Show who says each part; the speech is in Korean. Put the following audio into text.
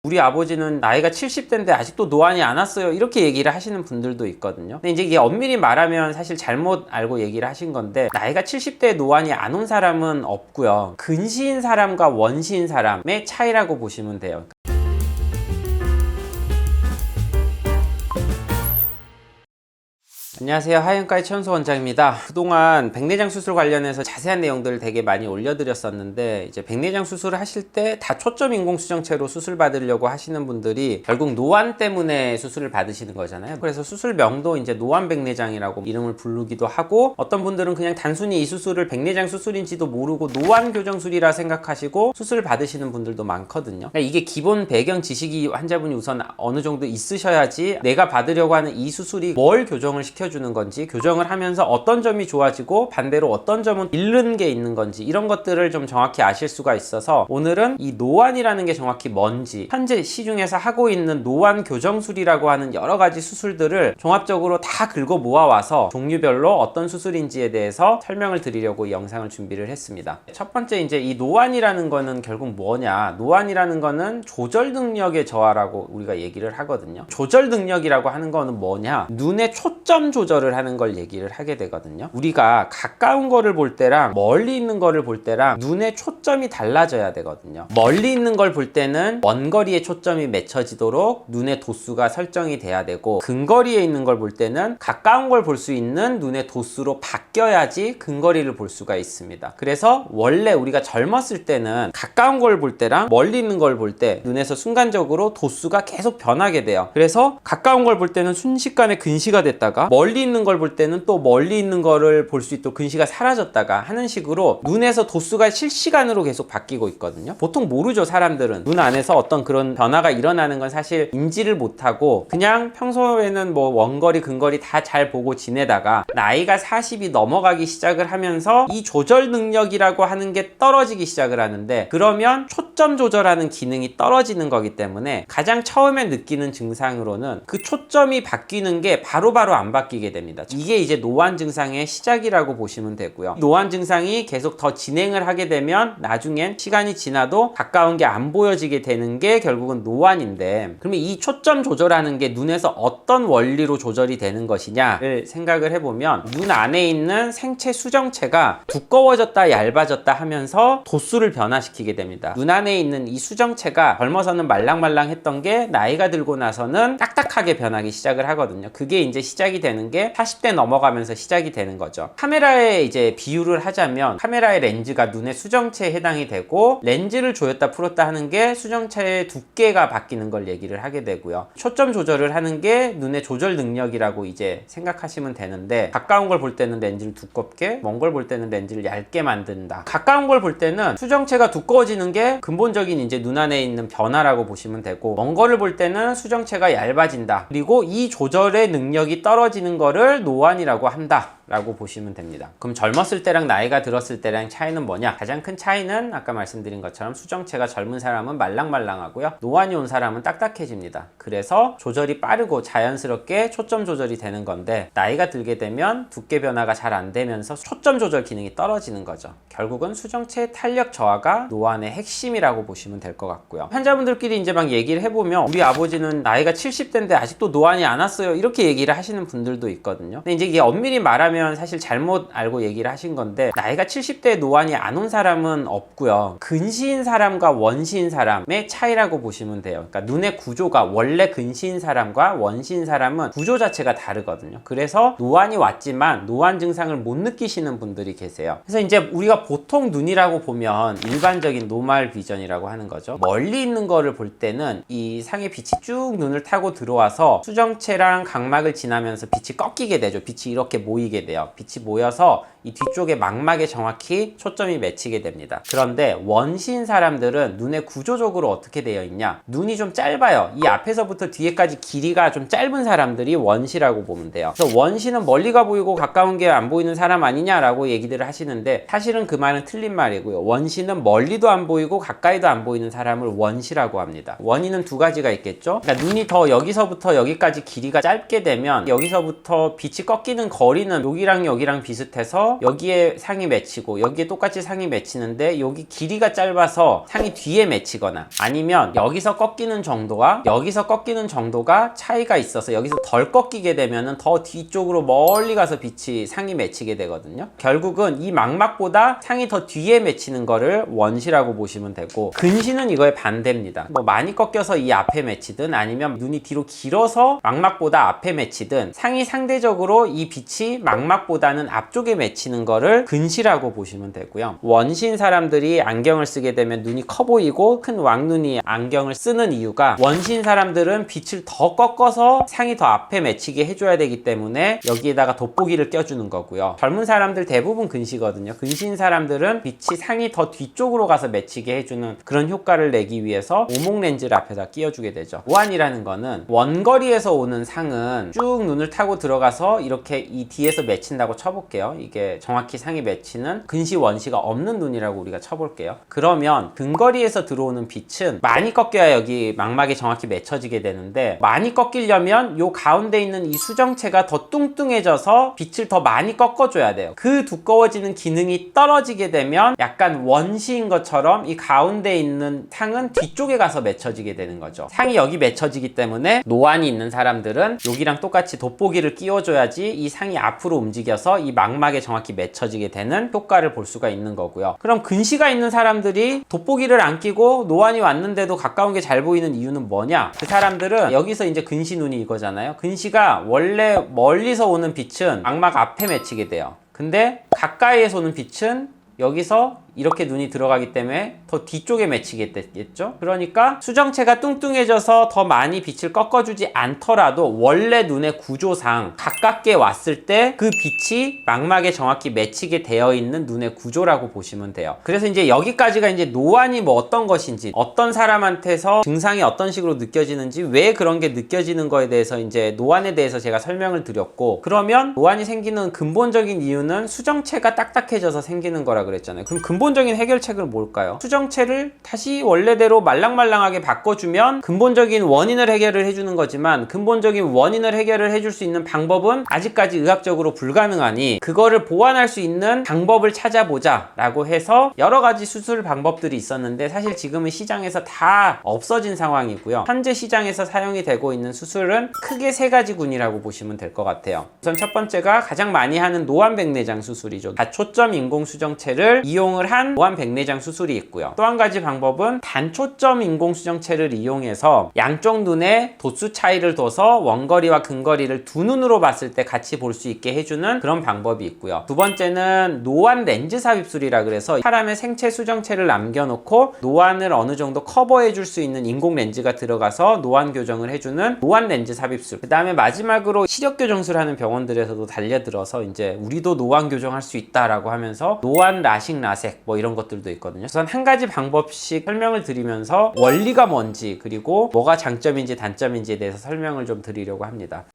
Speaker 1: 우리 아버지는 나이가 70대인데 아직도 노안이 안 왔어요, 이렇게 얘기를 하시는 분들도 있거든요. 근데 이제 이게 엄밀히 말하면 사실 잘못 알고 얘기를 하신 건데, 나이가 70대에 노안이 안 온 사람은 없고요. 근시인 사람과 원시인 사람의 차이라고 보시면 돼요. 안녕하세요, 하이엔과의 최연소 원장입니다. 그동안 백내장 수술 관련해서 자세한 내용들을 되게 많이 올려드렸었는데, 이제 백내장 수술을 하실 때 다 초점 인공 수정체로 수술 받으려고 하시는 분들이 결국 노안 때문에 수술을 받으시는 거잖아요. 그래서 수술명도 이제 노안 백내장이라고 이름을 부르기도 하고, 어떤 분들은 그냥 단순히 이 수술을 백내장 수술인지도 모르고 노안 교정술이라 생각하시고 수술을 받으시는 분들도 많거든요. 그러니까 이게 기본 배경 지식이 환자분이 우선 어느 정도 있으셔야지 내가 받으려고 하는 이 수술이 뭘 교정을 시켜주는 건지, 교정을 하면서 어떤 점이 좋아지고 반대로 어떤 점은 잃는 게 있는 건지, 이런 것들을 좀 정확히 아실 수가 있어서 오늘은 이 노안이라는 게 정확히 뭔지, 현재 시중에서 하고 있는 노안 교정술이라고 하는 여러 가지 수술들을 종합적으로 다 긁어 모아와서 종류별로 어떤 수술인지에 대해서 설명을 드리려고 이 영상을 준비를 했습니다. 첫 번째, 이제 이 노안이라는 거는 결국 뭐냐, 노안이라는 거는 조절 능력의 저하라고 우리가 얘기를 하거든요. 조절 능력이라고 하는 거는 뭐냐, 눈의 초점 조절을 하는 걸 얘기를 하게 되거든요. 우리가 가까운 거를 볼 때랑 멀리 있는 거를 볼 때랑 눈의 초점이 달라져야 되거든요. 멀리 있는 걸 볼 때는 원거리에 초점이 맺혀지도록 눈의 도수가 설정이 돼야 되고, 근거리에 있는 걸 볼 때는 가까운 걸 볼 수 있는 눈의 도수로 바뀌어야지 근거리를 볼 수가 있습니다. 그래서 원래 우리가 젊었을 때는 가까운 걸 볼 때랑 멀리 있는 걸 볼 때 눈에서 순간적으로 도수가 계속 변하게 돼요. 그래서 가까운 걸 볼 때는 순식간에 근시가 됐다가, 멀리 있는 걸 볼 때는 또 멀리 있는 거를 볼 수 있도록 근시가 사라졌다가 하는 식으로 눈에서 도수가 실시간으로 계속 바뀌고 있거든요. 보통 모르죠, 사람들은. 눈 안에서 어떤 그런 변화가 일어나는 건 사실 인지를 못하고 그냥 평소에는 뭐 원거리 근거리 다 잘 보고 지내다가 나이가 40이 넘어가기 시작을 하면서 이 조절 능력이라고 하는 게 떨어지기 시작을 하는데, 그러면 초점 조절하는 기능이 떨어지는 거기 때문에 가장 처음에 느끼는 증상으로는 그 초점이 바뀌는 게 바로바로 안 바뀌게 됩니다. 이게 이제 노안 증상의 시작이라고 보시면 되고요. 노안 증상이 계속 더 진행을 하게 되면 나중엔 시간이 지나도 가까운 게 안 보여지게 되는 게 결국은 노안인데, 그러면 이 초점 조절하는 게 눈에서 어떤 원리로 조절이 되는 것이냐를 생각을 해보면, 눈 안에 있는 생체 수정체가 두꺼워졌다 얇아졌다 하면서 도수를 변화시키게 됩니다. 눈 안에 있는 이 수정체가 젊어서는 말랑말랑했던 게 나이가 들고 나서는 딱딱하게 변하기 시작을 하거든요. 그게 이제 시작이 되는 게 40대 넘어가면서 시작이 되는 거죠. 카메라에 이제 비유를 하자면, 카메라의 렌즈가 눈의 수정체에 해당이 되고, 렌즈를 조였다 풀었다 하는 게 수정체의 두께가 바뀌는 걸 얘기를 하게 되고요. 초점 조절을 하는 게 눈의 조절 능력이라고 이제 생각하시면 되는데, 가까운 걸 볼 때는 렌즈를 두껍게, 먼 걸 볼 때는 렌즈를 얇게 만든다. 가까운 걸 볼 때는 수정체가 두꺼워지는 게 근본적인 이제 눈 안에 있는 변화라고 보시면 되고, 먼 거를 볼 때는 수정체가 얇아진다. 그리고 이 조절의 능력이 떨어지는 거를 노안이라고 한다 라고 보시면 됩니다. 그럼 젊었을 때랑 나이가 들었을 때랑 차이는 뭐냐? 가장 큰 차이는 아까 말씀드린 것처럼 수정체가 젊은 사람은 말랑말랑하고요, 노안이 온 사람은 딱딱해집니다. 그래서 조절이 빠르고 자연스럽게 초점 조절이 되는 건데, 나이가 들게 되면 두께 변화가 잘 안 되면서 초점 조절 기능이 떨어지는 거죠. 결국은 수정체 탄력 저하가 노안의 핵심이라고 보시면 될 것 같고요. 환자분들끼리 이제 막 얘기를 해보면, 우리 아버지는 나이가 70대인데 아직도 노안이 안 왔어요, 이렇게 얘기를 하시는 분들도 있거든요. 근데 이제 이게 엄밀히 말하면 사실 잘못 알고 얘기를 하신 건데, 나이가 70대에 노안이 안 온 사람은 없고요. 근시인 사람과 원시인 사람의 차이라고 보시면 돼요. 그러니까 눈의 구조가 원래 근시인 사람과 원시인 사람은 구조 자체가 다르거든요. 그래서 노안이 왔지만 노안 증상을 못 느끼시는 분들이 계세요. 그래서 이제 우리가 보통 눈이라고 보면 일반적인 노멀 비전이라고 하는 거죠. 멀리 있는 거를 볼 때는 이 상의 빛이 쭉 눈을 타고 들어와서 수정체랑 각막을 지나면서 빛이 꺾이게 되죠. 빛이 이렇게 모이게 돼요. 빛이 모여서 이 뒤쪽에 망막에 정확히 초점이 맺히게 됩니다. 그런데 원시인 사람들은 눈의 구조적으로 어떻게 되어 있냐, 눈이 좀 짧아요. 이 앞에서부터 뒤에까지 길이가 좀 짧은 사람들이 원시라고 보면 돼요. 그래서 원시는 멀리가 보이고 가까운 게 안 보이는 사람 아니냐라고 얘기들을 하시는데, 사실은 그 말은 틀린 말이고요. 원시는 멀리도 안 보이고 가까이도 안 보이는 사람을 원시라고 합니다. 원인은 두 가지가 있겠죠. 그러니까 눈이 더 여기서부터 여기까지 길이가 짧게 되면 여기서부터 빛이 꺾이는 거리는 여기랑 비슷해서 여기에 상이 맺히고 여기에 똑같이 상이 맺히는데 여기 길이가 짧아서 상이 뒤에 맺히거나 아니면 여기서 꺾이는 정도와 여기서 꺾이는 정도가 차이가 있어서 여기서 덜 꺾이게 되면은 더 뒤쪽으로 멀리 가서 빛이 상이 맺히게 되거든요. 결국은 이 망막보다 상이 더 뒤에 맺히는 거를 원시라고 보시면 되고, 근시는 이거의 반대입니다. 뭐 많이 꺾여서 이 앞에 맺히든 아니면 눈이 뒤로 길어서 망막보다 앞에 맺히든 상이 상대적으로 이 빛이 망막보다는 앞쪽에 맺히는 거를 근시라고 보시면 되고요. 원시인 사람들이 안경을 쓰게 되면 눈이 커 보이고 큰 왕눈이 안경을 쓰는 이유가, 원시인 사람들은 빛을 더 꺾어서 상이 더 앞에 맺히게 해줘야 되기 때문에 여기에다가 돋보기를 껴주는 거고요. 젊은 사람들 대부분 근시거든요. 근시인 사람들은 빛이 상이 더 뒤쪽으로 가서 맺히게 해주는 그런 효과를 내기 위해서 오목 렌즈를 앞에다 끼워주게 되죠. 노안이라는 거는 원거리에서 오는 상은 쭉 눈을 타고 들어가서 이렇게 이 뒤에서 맺힌다고 쳐볼게요. 이게 정확히 상이 맺히는 근시 원시가 없는 눈이라고 우리가 쳐볼게요. 그러면 근거리에서 들어오는 빛은 많이 꺾여야 여기 망막에 정확히 맺혀지게 되는데, 많이 꺾이려면 요 가운데 있는 이 수정체가 더 뚱뚱해져서 빛을 더 많이 꺾어줘야 돼요. 그 두꺼워지는 기능이 떨어지게 되면 약간 원시인 것처럼 이 가운데 있는 상은 뒤쪽에 가서 맺혀지게 되는 거죠. 상이 여기 맺혀지기 때문에 노안이 있는 사람들은 여기랑 똑같이 돋보기를 끼워줘야지 이 상이 앞으로 움직여서 이 망막에 정확히 맺혀지게 되는 효과를 볼 수가 있는 거고요. 그럼 근시가 있는 사람들이 돋보기를 안 끼고 노안이 왔는데도 가까운 게 잘 보이는 이유는 뭐냐? 그 사람들은 여기서 이제 근시 눈이 이거잖아요. 근시가 원래 멀리서 오는 빛은 망막 앞에 맺히게 돼요. 근데 가까이에서 오는 빛은 여기서 이렇게 눈이 들어가기 때문에 더 뒤쪽에 맺히게 되겠죠. 그러니까 수정체가 뚱뚱해져서 더 많이 빛을 꺾어주지 않더라도 원래 눈의 구조상 가깝게 왔을 때 그 빛이 망막에 정확히 맺히게 되어 있는 눈의 구조라고 보시면 돼요. 그래서 이제 여기까지가 이제 노안이 뭐 어떤 것인지, 어떤 사람한테서 증상이 어떤 식으로 느껴지는지, 왜 그런 게 느껴지는 거에 대해서 이제 노안에 대해서 제가 설명을 드렸고, 그러면 노안이 생기는 근본적인 이유는 수정체가 딱딱해져서 생기는 거라 그랬잖아요. 그럼 근본적인 해결책은 뭘까요? 수정체를 다시 원래대로 말랑말랑하게 바꿔주면 근본적인 원인을 해결을 해주는 거지만, 근본적인 원인을 해결을 해줄 수 있는 방법은 아직까지 의학적으로 불가능하니 그거를 보완할 수 있는 방법을 찾아보자 라고 해서 여러 가지 수술 방법들이 있었는데, 사실 지금은 시장에서 다 없어진 상황이고요. 현재 시장에서 사용이 되고 있는 수술은 크게 세 가지 군이라고 보시면 될 것 같아요. 우선 첫 번째가 가장 많이 하는 노안백내장 수술이죠. 다초점 인공수정체를 이용을 한 노안백내장 수술이 있고요. 또 한 가지 방법은 단초점 인공수정체를 이용해서 양쪽 눈에 도수 차이를 둬서 원거리와 근거리를 두 눈으로 봤을 때 같이 볼 수 있게 해주는 그런 방법이 있고요. 두 번째는 노안 렌즈 삽입술이라 그래서 사람의 생체 수정체를 남겨놓고 노안을 어느 정도 커버해 줄 수 있는 인공 렌즈가 들어가서 노안 교정을 해주는 노안 렌즈 삽입술. 그 다음에 마지막으로 시력 교정술 하는 병원들에서도 달려들어서 이제 우리도 노안 교정할 수 있다라고 하면서 노안 라식 라섹 뭐 이런 것들도 있거든요. 우선 한 가지 방법씩 설명을 드리면서 원리가 뭔지, 그리고 뭐가 장점인지 단점인지에 대해서 설명을 좀 드리려고 합니다.